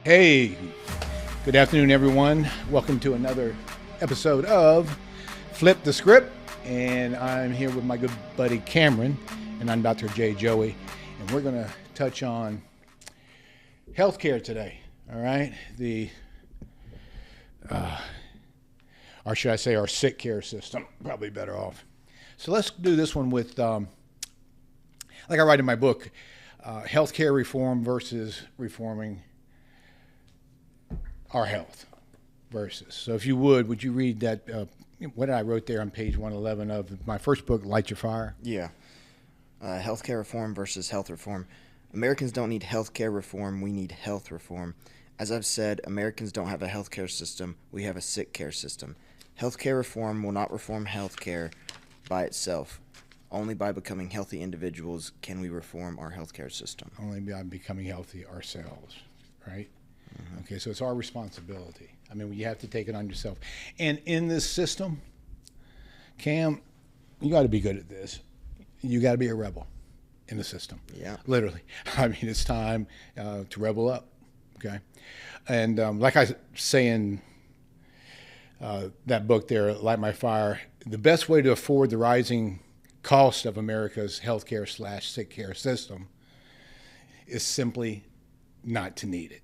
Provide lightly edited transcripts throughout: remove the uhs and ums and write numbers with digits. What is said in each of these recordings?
Hey, good afternoon, everyone. Welcome to another episode of Flip the Script. And I'm here with my good buddy Cameron, and I'm Dr. J. Joey. And we're going to touch on healthcare today, all right? Or should I say our sick care system, probably better off. So let's do this one with, like I write in my book, healthcare reform versus reforming our health versus. So if you would you read that, what I wrote there on page 111 of my first book, Light Your Fire? Yeah. Healthcare reform versus health reform. Americans don't need healthcare reform. We need health reform. As I've said, Americans don't have a healthcare system. We have a sick care system. Healthcare reform will not reform healthcare by itself. Only by becoming healthy individuals can we reform our healthcare system. Only by becoming healthy ourselves, right? Mm-hmm. Okay, so it's our responsibility. I mean, you have to take it on yourself. And in this system, Cam, you got to be good at this. You got to be a rebel in the system. Yeah. Literally. I mean, it's time to rebel up, okay? And like I say in that book there, Light My Fire, the best way to afford the rising cost of America's healthcare / sick care system is simply not to need it.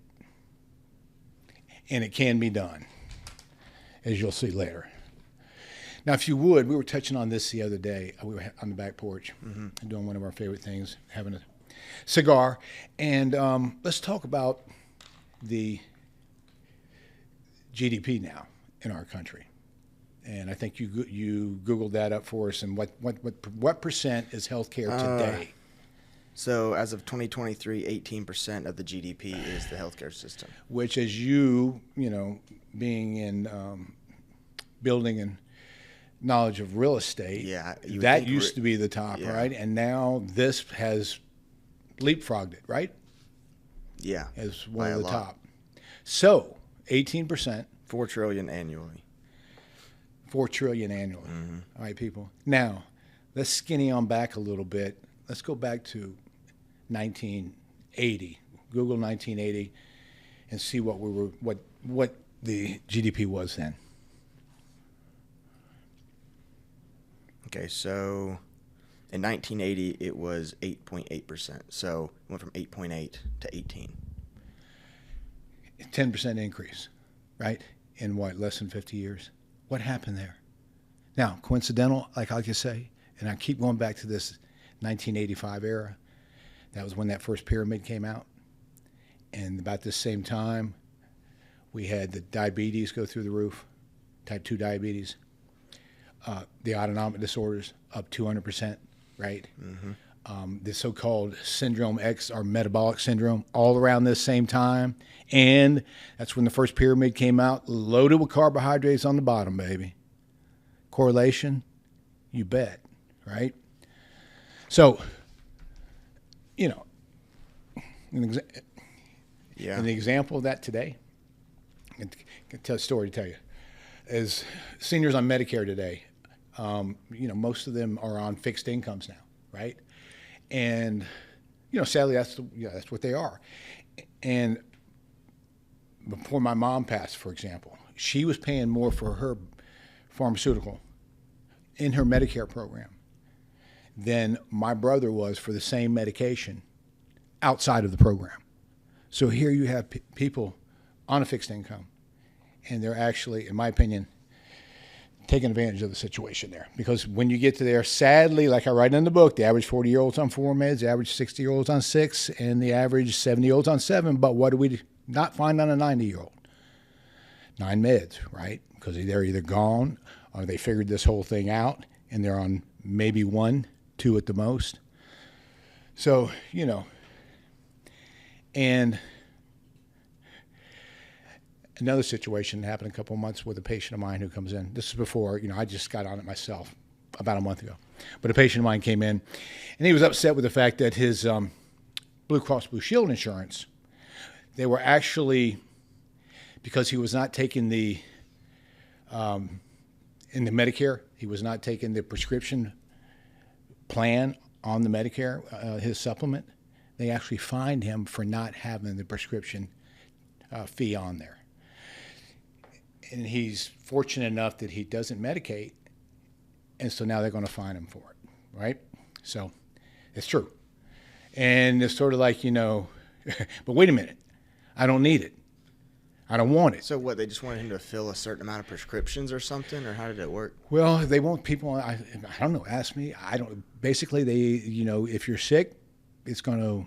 And it can be done, as you'll see later. Now, if you would, we were touching on this the other day. We were on the back porch doing one of our favorite things, having a cigar. And let's talk about the GDP now in our country. And I think you Googled that up for us. And what percent is healthcare today? So as of 2023, 18% of the GDP is the healthcare system. Which, as you being in building and knowledge of real estate, that used to be the top, right? And now this has leapfrogged it, right? Yeah. As one of the top. So 18%. $4 trillion annually. $4 trillion annually. Mm-hmm. All right, people. Now, let's skinny on back a little bit. Let's go back to 1980. Google 1980 and see what the GDP was then. Okay, so in 1980 it was 8.8%. So it went from 8.8 to 18. 10% increase, right? In less than 50 years? What happened there? Now, coincidental, like I just say, and I keep going back to this 1985 era. That was when that first pyramid came out. And about the same time, we had the diabetes go through the roof, type 2 diabetes, the autonomic disorders up 200%, right? Mm-hmm. The so-called Syndrome X, or metabolic syndrome, all around this same time. And that's when the first pyramid came out, loaded with carbohydrates on the bottom, baby. Correlation? You bet, right? So, an example of that today, I can tell a story to tell you, is seniors on Medicare today. Most of them are on fixed incomes now, right? And sadly, that's what they are. And before my mom passed, for example, she was paying more for her pharmaceutical in her Medicare program than my brother was for the same medication outside of the program. So here you have people on a fixed income, and they're actually, in my opinion, taking advantage of the situation there. Because when you get to there, sadly, like I write in the book, the average 40-year-old's on 4 meds, the average 60-year-old's on 6, and the average 70-year-old's on 7. But what do we not find on a 90-year-old? 9 meds, right? Because they're either gone or they figured this whole thing out, and they're on maybe 1, 2 at the most. So, and another situation happened a couple of months with a patient of mine who comes in. This is before, I just got on it myself about a month ago. But a patient of mine came in, and he was upset with the fact that his Blue Cross Blue Shield insurance, they were actually, because he was not taking the, in the Medicare, he was not taking the prescription plan on the Medicare, his supplement, they actually fined him for not having the prescription fee on there. And he's fortunate enough that he doesn't medicate, and so now they're going to fine him for it, right? So it's true. And it's sort of like, but wait a minute, I don't need it. I don't want it. So what, they just wanted him to fill a certain amount of prescriptions or something, or how did it work? Well, they want people, I don't know, ask me. Basically, if you're sick, it's going to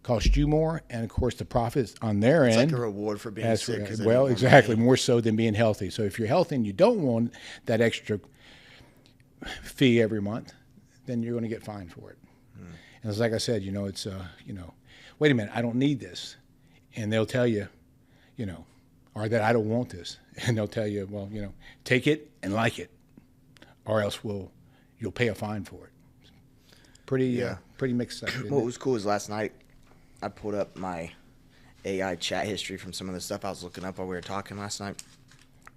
cost you more, and of course the profits on their end. It's like a reward for being sick. Well, exactly, more so than being healthy. So if you're healthy and you don't want that extra fee every month, then you're going to get fined for it. And it's like I said, it's wait a minute, I don't need this, and they'll tell you, or that I don't want this, and they'll tell you, well, take it and like it, or else you'll pay a fine for it. Pretty mixed up. What was cool is last night I pulled up my AI chat history from some of the stuff I was looking up while we were talking last night.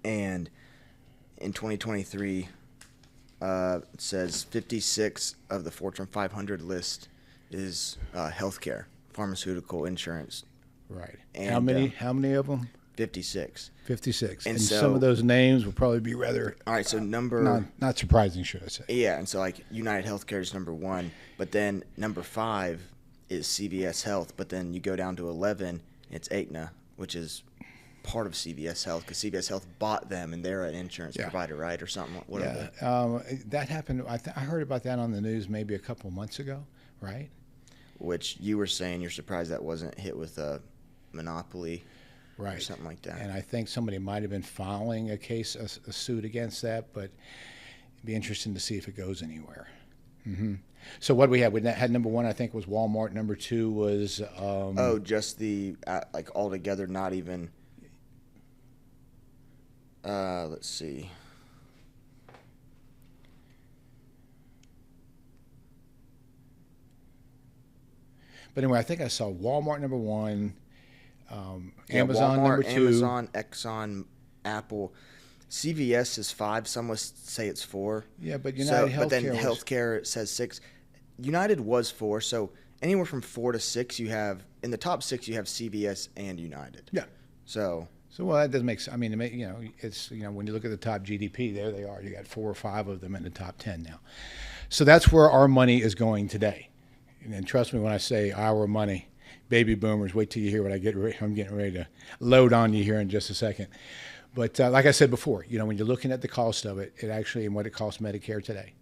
And in 2023, it says 56 of the Fortune 500 list is healthcare, pharmaceutical, insurance. Right. And, how many of them? 56. 56. And so, some of those names will probably be rather all right, so not surprising, should I say. Yeah, and so like United Healthcare is number 1, but then number 5 is CVS Health, but then you go down to 11, it's Aetna, which is part of CVS Health, because CVS Health bought them, and they're an insurance provider, right, or something? What that happened. I heard about that on the news maybe a couple months ago, right? Which you were saying you're surprised that wasn't hit with a monopoly, right, or something like that. And I think somebody might have been filing a suit against that, but it'd be interesting to see if it goes anywhere. Mm-hmm. So what we had? We had number 1, I think, was Walmart. Number 2 was just the like altogether, not even. Let's see. But anyway, I think I saw Walmart number 1, Amazon Walmart, number 2, Amazon, Exxon, Apple. CVS is 5. Some would say it's 4. Yeah, but United Healthcare. But then healthcare says 6. United was 4. So anywhere from 4 to 6, you have in the top 6 you have CVS and United. Yeah. So well, that doesn't make sense. I mean, it's when you look at the top GDP, there they are. You got 4 or 5 of them in the top 10 now. So that's where our money is going today. And trust me when I say our money, baby boomers. Wait till you hear what I'm getting ready to load on you here in just a second. But like I said before, when you're looking at the cost of it, and what it costs Medicare today,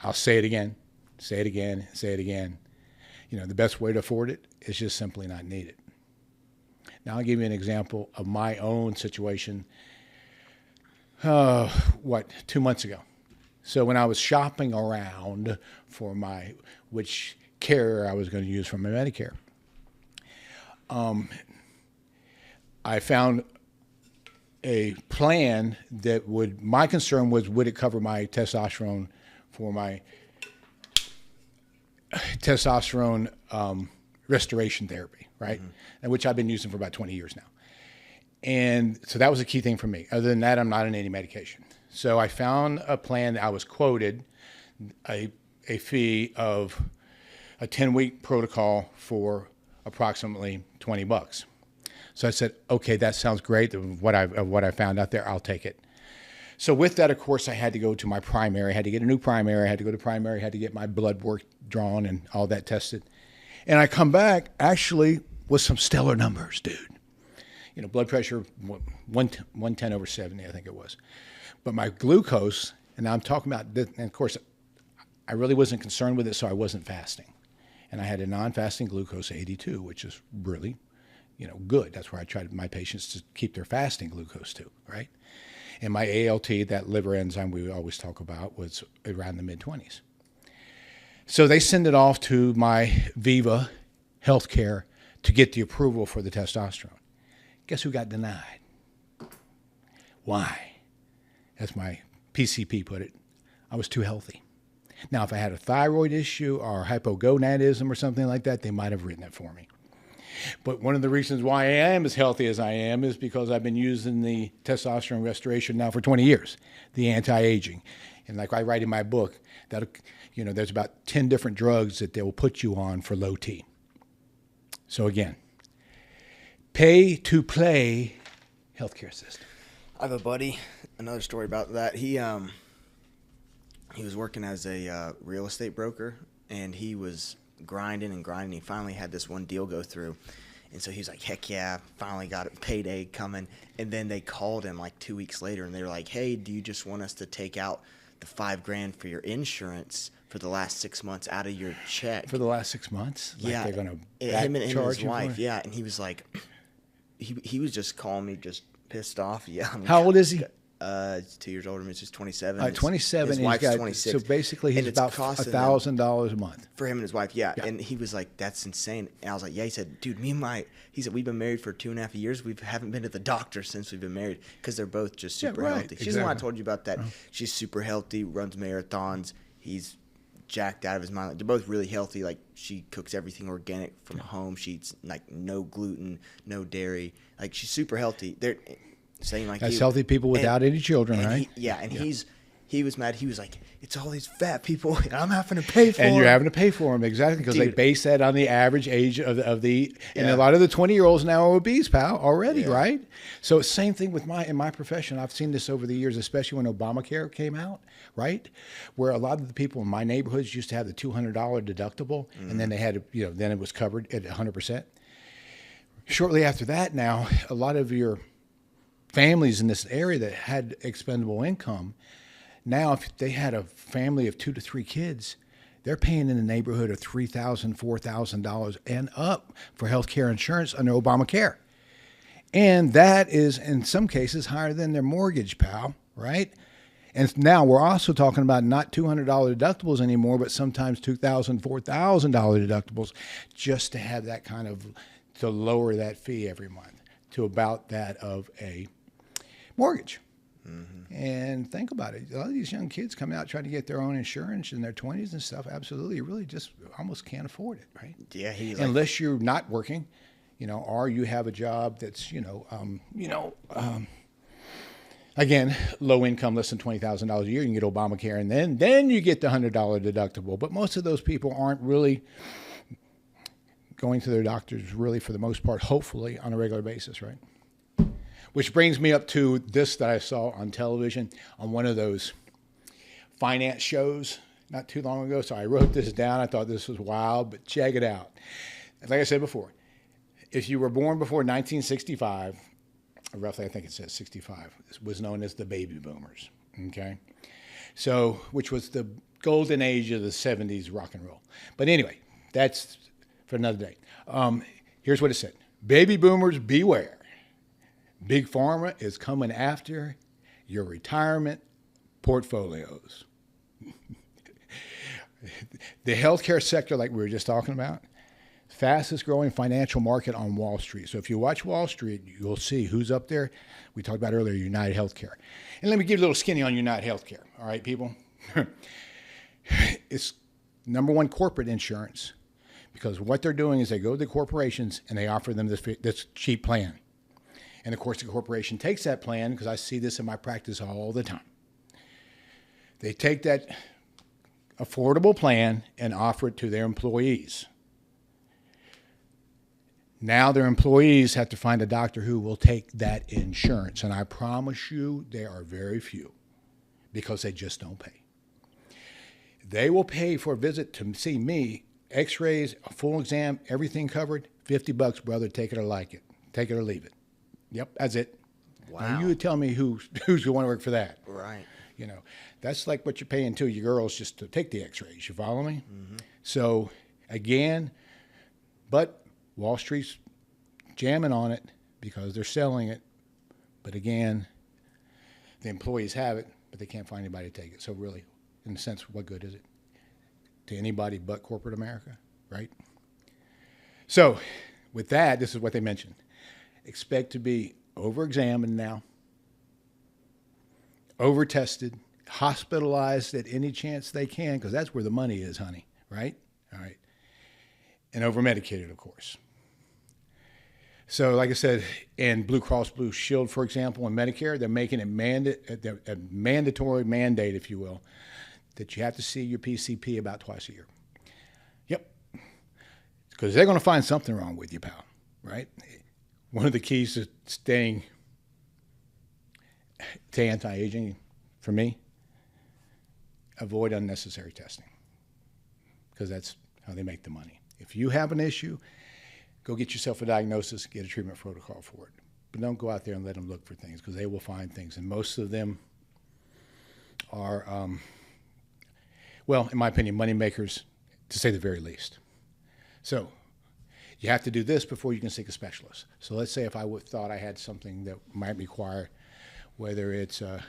I'll say it again, say it again, say it again. The best way to afford it is just simply not need it. Now I'll give you an example of my own situation. 2 months ago. So when I was shopping around for which carrier I was going to use for my Medicare, I found a plan that my concern was, would it cover my testosterone for my testosterone restoration therapy, right? Mm-hmm. And which I've been using for about 20 years now. And so that was a key thing for me. Other than that, I'm not on any medication. So I found a plan that I was quoted a fee of a 10-week protocol for approximately $20. So I said, okay, that sounds great. Of what I found out there, I'll take it. So with that, of course, I had to go to my primary. I had to get a new primary. I had to go to primary. I had to get my blood work drawn and all that tested. And I come back actually with some stellar numbers, dude. Blood pressure 110 over 70, I think it was. But my glucose, and I'm talking about, and of course, I really wasn't concerned with it, so I wasn't fasting. And I had a non-fasting glucose 82, which is really, good. That's where I try my patients to keep their fasting glucose to, right? And my ALT, that liver enzyme we always talk about, was around the mid-20s. So they send it off to my Viva Healthcare to get the approval for the testosterone. Guess who got denied? Why? As my PCP put it, I was too healthy. Now, if I had a thyroid issue or hypogonadism or something like that, they might have written it for me. But one of the reasons why I am as healthy as I am is because I've been using the testosterone restoration now for 20 years, the anti-aging. And like I write in my book, that there's about 10 different drugs that they will put you on for low T. So again, pay-to-play healthcare system. I have a buddy. Another story about that. He was working as a real estate broker, and he was grinding and grinding. He finally had this one deal go through, and so he was like, "Heck yeah!" Finally got it, payday coming. And then they called him like 2 weeks later, and they were like, "Hey, do you just want us to take out the $5,000 for your insurance for the last 6 months out of your check?" For the last 6 months? Like yeah, they're going to him and charge his you wife. for it? Yeah, and he was like, he was just calling me, just pissed off. Yeah. I mean, How old is he? He's 2 years older than me. He's 27. 27. His and wife's he's got, 26. So basically, he's And it's about costing $1,000 a month. for him and his wife, yeah. And he was like, "That's insane." And I was like, "Yeah." He said, "Dude, he said, we've been married for 2.5 years. We haven't been to the doctor since we've been married because they're both just super right, healthy." She's the one I exactly. told you about that. She's super healthy, runs marathons. He's jacked out of his mind. Like, they're both really healthy. Like, she cooks everything organic from home. She eats like no gluten, no dairy. Like, she's super healthy. They're saying like That's healthy people without any children, right? He was mad. He was like, "It's all these fat people, and I'm having to pay for And them." you're having to pay for them, exactly, because they Dude. base that on the average age of the, and Yeah. a lot of the 20-year-olds now are obese, pal, already, Yeah. right? So it's same thing with in my profession. I've seen this over the years, especially when Obamacare came out, right? Where a lot of the people in my neighborhoods used to have the $200 deductible, and then they had to, then it was covered at 100%. Shortly after that, now, a lot of your families in this area that had expendable income, now if they had a family of 2 to 3 kids, they're paying in the neighborhood of $3,000, $4,000 and up for health care insurance under Obamacare. And that is, in some cases, higher than their mortgage, pal, right? And now we're also talking about not $200 deductibles anymore, but sometimes $2,000, $4,000 deductibles just to have that kind of, to lower that fee every month to about that of a mortgage. Mm-hmm. And think about it. A lot of these young kids come out trying to get their own insurance in their 20s and stuff. Absolutely, really just almost can't afford it, right? Yeah, unless you're not working, or you have a job that's, again, low income, less than $20,000 a year. You can get Obamacare, and then you get the $100 deductible. But most of those people aren't really going to their doctors, really, for the most part, hopefully, on a regular basis, right? Which brings me up to this that I saw on television on one of those finance shows not too long ago. So I wrote this down. I thought this was wild, but check it out. Like I said before, if you were born before 1965, roughly I think it says 65, was known as the baby boomers, okay? So, which was the golden age of the 70s rock and roll. But anyway, that's for another day. Here's what it said. Baby boomers, beware. Big Pharma is coming after your retirement portfolios. The healthcare sector, like we were just talking about, fastest growing financial market on Wall Street. So if you watch Wall Street, you'll see who's up there. We talked about earlier, United Healthcare. And let me give you a little skinny on United Healthcare. All right, people? It's number one corporate insurance, because what they're doing is they go to the corporations and they offer them this cheap plan. And of course, the corporation takes that plan, because I see this in my practice all the time. They take that affordable plan and offer it to their employees. Now their employees have to find a doctor who will take that insurance. And I promise you, there are very few, because they just don't pay. They will pay for a visit to see me, x-rays, a full exam, everything covered, $50, brother, take it or like it. Take it or leave it. Yep, that's it. Wow. Now you tell me who's going to work for that. Right. That's like what you're paying to your girls just to take the x-rays. You follow me? Mm-hmm. So, again, but Wall Street's jamming on it because they're selling it. But again, the employees have it, but they can't find anybody to take it. So really, in a sense, what good is it to anybody but corporate America, right? So, with that, this is what they mentioned. Expect to be over-examined now, over-tested, hospitalized at any chance they can, because that's where the money is, honey, right? All right. And over-medicated, of course. So, like I said, in Blue Cross Blue Shield, for example, and Medicare, they're making a mandatory mandate, if you will, that you have to see your PCP about twice a year. Yep. Because they're going to find something wrong with you, pal, right? one of the keys to staying to anti-aging for me, avoid unnecessary testing, because that's how they make the money. If you have an issue, go get yourself a diagnosis, get a treatment protocol for it. But don't go out there and let them look for things, because they will find things. And most of them are, well, in my opinion, money makers, to say the very least. So you have to do this before you can seek a specialist. So let's say if I thought I had something that might require, whether it's, like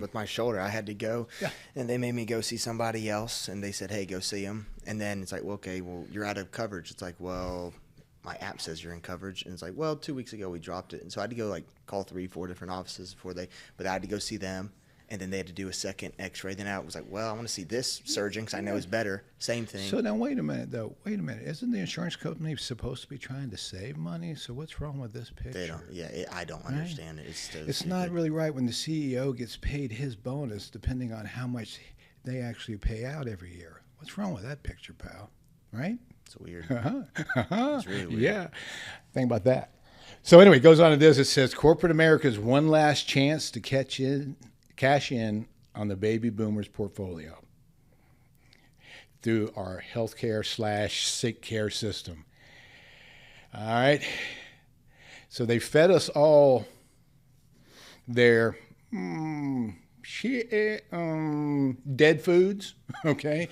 with my shoulder, I had to go, and they made me go see somebody else, and they said, hey, go see him. And then it's like, well, okay, well, you're out of coverage. It's like, well, my app says you're in coverage. And it's like, well, 2 weeks ago we dropped it. And so I had to go call 3-4 different offices but I had to go see them. And then they had to do a second x-ray. Then I was like, well, I want to see this surgeon because I know it's better. Same thing. So now wait a minute, though. Wait a minute. Isn't the insurance company supposed to be trying to save money? So what's wrong with this picture? They don't. Yeah, I don't understand it. It's not really right when the CEO gets paid his bonus depending on how much they actually pay out every year. What's wrong with that picture, pal? Right? It's weird. It's really weird. Yeah. Think about that. So anyway, it goes on to this. It says, corporate America's one last chance to cash in on the baby boomers' portfolio through our healthcare/sick care system. All right. So they fed us all their dead foods, okay,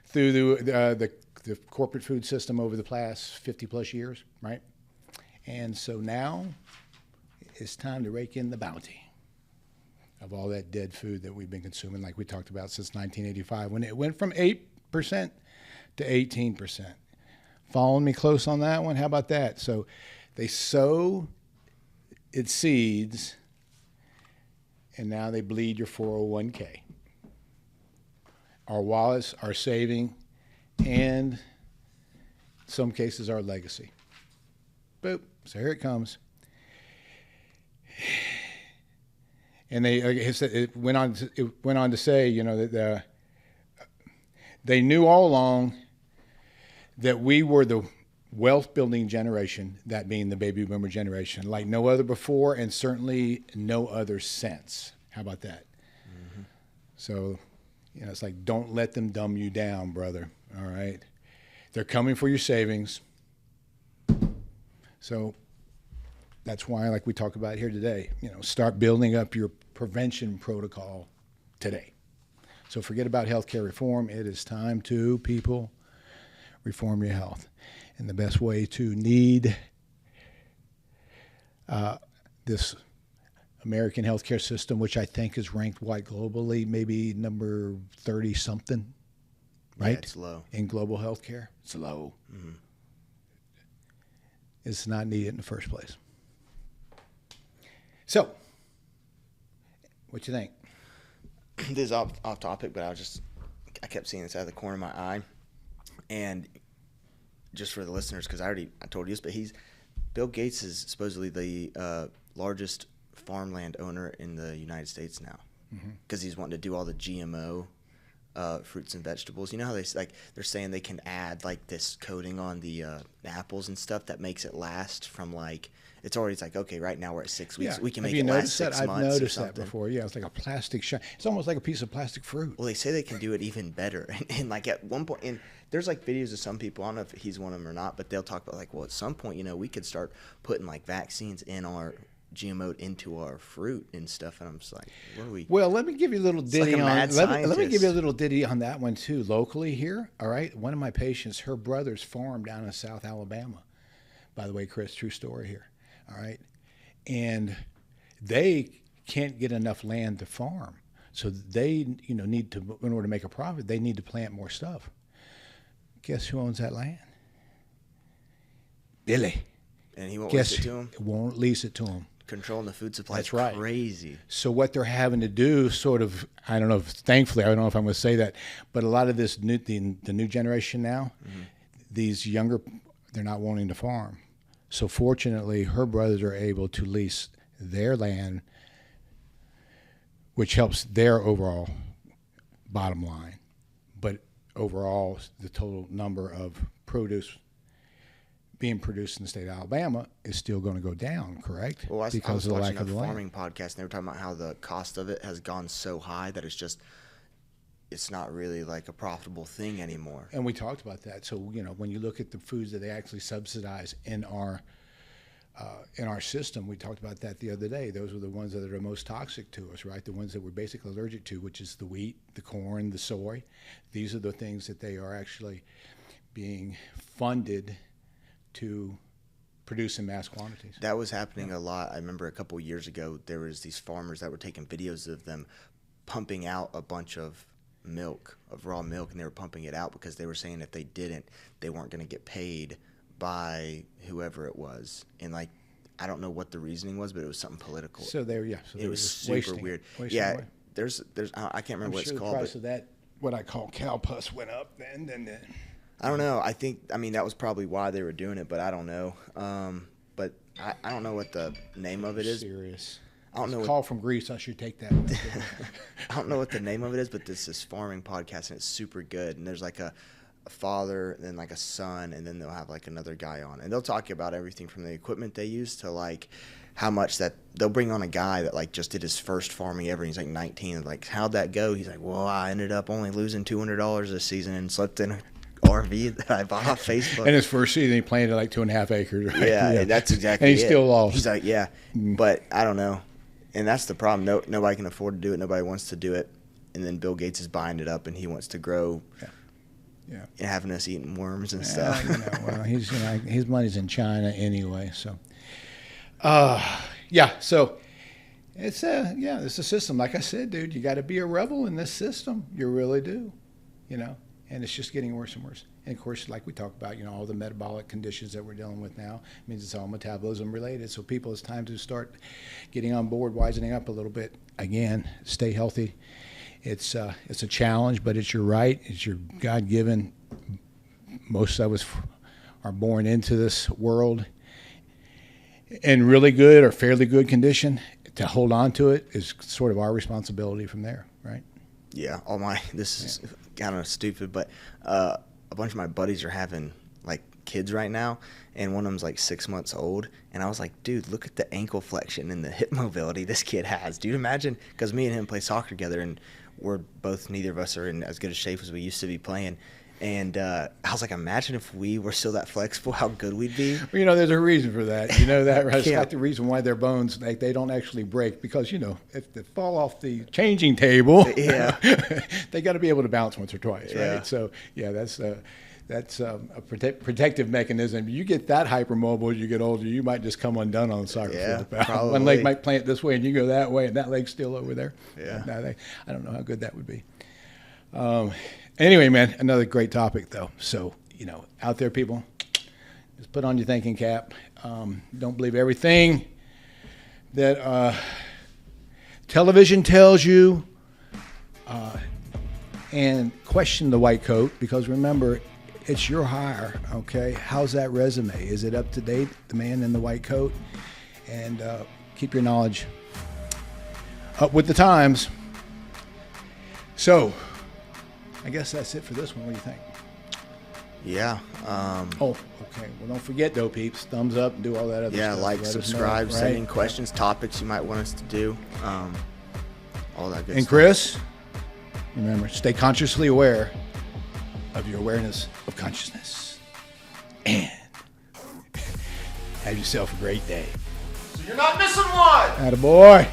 through the corporate food system over the past 50 plus years, right? And so now it's time to rake in the bounty of all that dead food that we've been consuming, like we talked about since 1985, when it went from 8% to 18%. Following me close on that one? How about that? So they sow its seeds, and now they bleed your 401k. Our wallets, our saving, and in some cases our legacy. Boop. So here it comes. And it went on to say, that they knew all along that we were the wealth building generation, that being the baby boomer generation, like no other before, and certainly no other since. How about that? Mm-hmm. So, it's like, don't let them dumb you down, brother. All right, they're coming for your savings. So that's why, like we talk about here today, start building up your prevention protocol today. So forget about healthcare reform. It is time to, people, reform your health. And the best way to need this American healthcare system, which I think is ranked wide globally, maybe number 30-something, right? Yeah, it's low. In global healthcare, it's low. Mm-hmm. It's not needed in the first place. So, what you think? This is off topic, but I kept seeing this out of the corner of my eye. And just for the listeners, because I told you this, but Bill Gates is supposedly the largest farmland owner in the United States now, because he's wanting to do all the GMO fruits and vegetables. You know how they're saying they can add this coating on the apples and stuff that makes it last from it's already okay, right now we're at 6 weeks. Yeah. We can make it last 6 months. I've noticed that before. Yeah, it's like a plastic shot. It's almost like a piece of plastic fruit. Well, they say they can do it even better. And at one point, and there's videos of some people, I don't know if he's one of them or not, but they'll talk about well, at some point, we could start putting vaccines in our GMO'd into our fruit and stuff, and I'm just like, what are we? Well, let me give you a little ditty on. Let me give you a little ditty on that one too. Locally here, all right. One of my patients, her brother's farm down in South Alabama. By the way, Chris, true story here. All right, and they can't get enough land to farm, so they need to, in order to make a profit, they need to plant more stuff. Guess who owns that land? Billy. And he won't lease it to him. Won't lease it to him. Controlling the food supply. That's right. Crazy. So what they're having to do, I don't know, thankfully, I don't know if I'm going to say that, but a lot of this the new generation now, these younger, they're not wanting to farm. So fortunately, her brothers are able to lease their land, which helps their overall bottom line. But overall, the total number of produce being produced in the state of Alabama is still going to go down, correct? Well, I was because of the watching lack of a the land. farming podcast, and they were talking about how the cost of it has gone so high that it's not really like a profitable thing anymore. And we talked about that. So, when you look at the foods that they actually subsidize in our system, we talked about that the other day. Those are the ones that are the most toxic to us, right? The ones that we're basically allergic to, which is the wheat, the corn, the soy. These are the things that they are actually being funded to produce in mass quantities. That was happening a lot. I remember a couple of years ago, there was these farmers that were taking videos of them pumping out a bunch of raw milk, and they were pumping it out because they were saying if they didn't, they weren't going to get paid by whoever it was. And like, I don't know what the reasoning was, but it was something political. So it was super weird. Yeah, away. there's I can't remember what it's called. The price of that, what I call cow pus, went up then. I don't know. I mean, that was probably why they were doing it, but I don't know. But I don't know what the name of it is. Serious. I don't know. Call from Greece. I should take that. I don't know what the name of it is, but this is farming podcast, and it's super good. And there's like a father, and then like a son, and then they'll have like another guy on, and they'll talk about everything from the equipment they use to like how much that they'll bring on a guy that like just did his first farming ever. And he's like 19. And like, how'd that go? He's like, well, I ended up only losing $200 this season and slept in a RV that I bought off Facebook. And his first season, he planted like 2.5 acres. Right? Yeah, that's exactly. And he still lost. He's like, yeah, but I don't know. And that's the problem. Nobody can afford to do it. Nobody wants to do it. And then Bill Gates is buying it up, and he wants to grow. Yeah. And having us eating worms and stuff. Well, his money's in China anyway. So, So it's it's a system. Like I said, dude, you got to be a rebel in this system. You really do. And it's just getting worse and worse. And of course, like we talked about, all the metabolic conditions that we're dealing with now means it's all metabolism related. So people, it's time to start getting on board, wisening up a little bit. Again, stay healthy. It's a challenge, but it's your right. It's your God-given. Most of us are born into this world in really good or fairly good condition. To hold on to it is sort of our responsibility from there, right? Yeah, this is kind of stupid, but a bunch of my buddies are having like kids right now, and one of them's like 6 months old, and I was like, dude, look at the ankle flexion and the hip mobility this kid has. Dude, imagine, because me and him play soccer together, and neither of us are in as good a shape as we used to be playing. And I was like, imagine if we were still that flexible, how good we'd be. Well, there's a reason for that. You know that, right? It's like the reason why their bones, they don't actually break, because, if they fall off the changing table, they got to be able to bounce once or twice, right? So, that's a protective mechanism. You get that hypermobile as you get older, you might just come undone on the soccer field. Probably. One leg might plant this way and you go that way, and that leg's still over there. Yeah. I don't know how good that would be. Anyway, man, another great topic, though. So, out there, people, just put on your thinking cap. Don't believe everything that television tells you, and question the white coat, because remember, it's your hire, okay? How's that resume? Is it up to date, the man in the white coat? And keep your knowledge up with the times. So, I guess that's it for this one. What do you think? Yeah. Okay. Well, don't forget, though, peeps. Thumbs up and do all that other stuff. Yeah, like, subscribe, know, send in questions, topics you might want us to do, all that good stuff. And Chris, remember, stay consciously aware of your awareness of consciousness. And have yourself a great day. So you're not missing one! Attaboy.